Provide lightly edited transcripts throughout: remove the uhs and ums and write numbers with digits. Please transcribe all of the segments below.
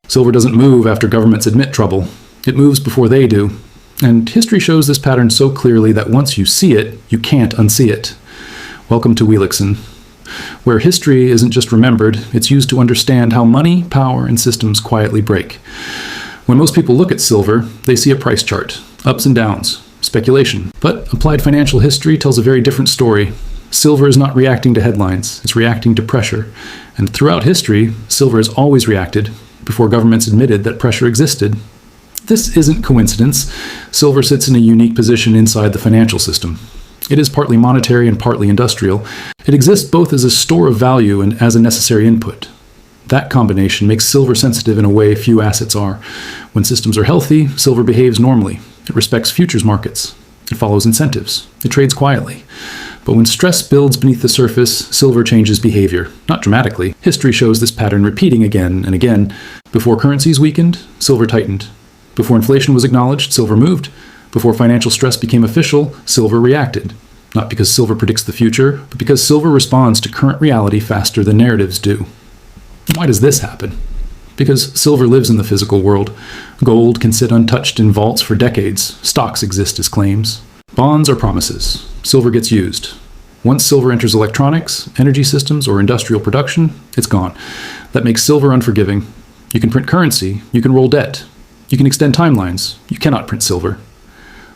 Silver doesn't move after governments admit trouble. It moves before they do. And history shows this pattern so clearly that once you see it, you can't unsee it. Welcome to Wheelixon, where history isn't just remembered, it's used to understand how money, power, and systems quietly break. When most people look at silver, they see a price chart, ups and downs, speculation. But applied financial history tells a very different story. Silver is not reacting to headlines, it's reacting to pressure. And throughout history, silver has always reacted before governments admitted that pressure existed. This isn't coincidence. Silver sits in a unique position inside the financial system. It is partly monetary and partly industrial. It exists both as a store of value and as a necessary input. That combination makes silver sensitive in a way few assets are. When systems are healthy, silver behaves normally. It respects futures markets. It follows incentives. It trades quietly. But when stress builds beneath the surface, silver changes behavior, not dramatically. History shows this pattern repeating again and again. Before currencies weakened, silver tightened. Before inflation was acknowledged, silver moved. Before financial stress became official, silver reacted. Not because silver predicts the future, but because silver responds to current reality faster than narratives do. Why does this happen? Because silver lives in the physical world. Gold can sit untouched in vaults for decades. Stocks exist as claims. Bonds are promises. Silver gets used. Once silver enters electronics, energy systems, or industrial production, it's gone. That makes silver unforgiving. You can print currency. You can roll debt. You can extend timelines. You cannot print silver.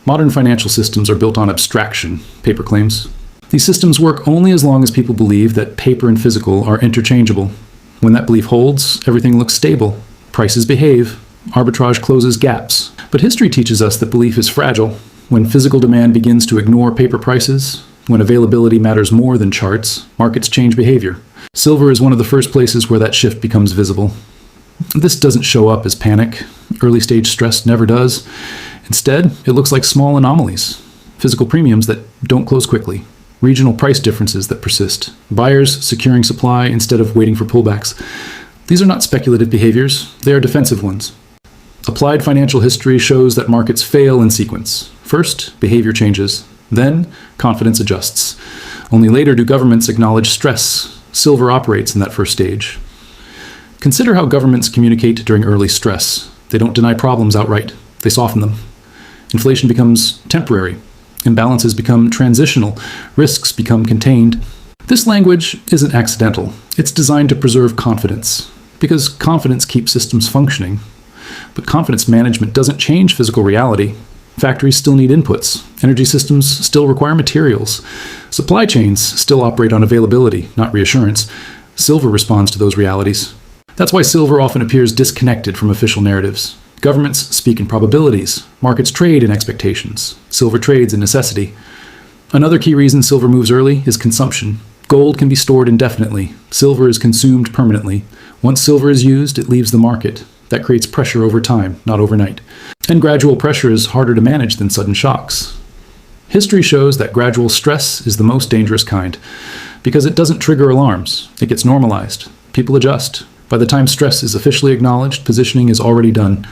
Modern financial systems are built on abstraction, paper claims. These systems work only as long as people believe that paper and physical are interchangeable. When that belief holds, everything looks stable. Prices behave. Arbitrage closes gaps. But history teaches us that belief is fragile. When physical demand begins to ignore paper prices, when availability matters more than charts, markets change behavior. Silver is one of the first places where that shift becomes visible. This doesn't show up as panic. Early-stage stress never does. Instead, it looks like small anomalies. Physical premiums that don't close quickly. Regional price differences that persist. Buyers securing supply instead of waiting for pullbacks. These are not speculative behaviors. They are defensive ones. Applied financial history shows that markets fail in sequence. First, behavior changes. Then, confidence adjusts. Only later do governments acknowledge stress. Silver operates in that first stage. Consider how governments communicate during early stress. They don't deny problems outright. They soften them. Inflation becomes temporary. Imbalances become transitional. Risks become contained. This language isn't accidental. It's designed to preserve confidence, because confidence keeps systems functioning. But confidence management doesn't change physical reality. Factories still need inputs. Energy systems still require materials. Supply chains still operate on availability, not reassurance. Silver responds to those realities. That's why silver often appears disconnected from official narratives. Governments speak in probabilities. Markets trade in expectations. Silver trades in necessity. Another key reason silver moves early is consumption. Gold can be stored indefinitely. Silver is consumed permanently. Once silver is used, it leaves the market. That creates pressure over time, not overnight. And gradual pressure is harder to manage than sudden shocks. History shows that gradual stress is the most dangerous kind, because it doesn't trigger alarms. It gets normalized. People adjust. By the time stress is officially acknowledged, positioning is already done.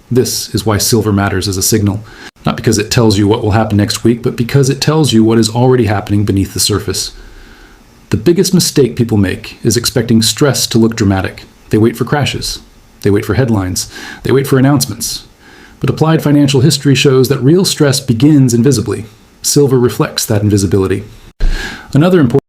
This is why silver matters as a signal. Not because it tells you what will happen next week, but because it tells you what is already happening beneath the surface. The biggest mistake people make is expecting stress to look dramatic. They wait for crashes. They wait for headlines. They wait for announcements. But applied financial history shows that real stress begins invisibly. Silver reflects that invisibility. Another important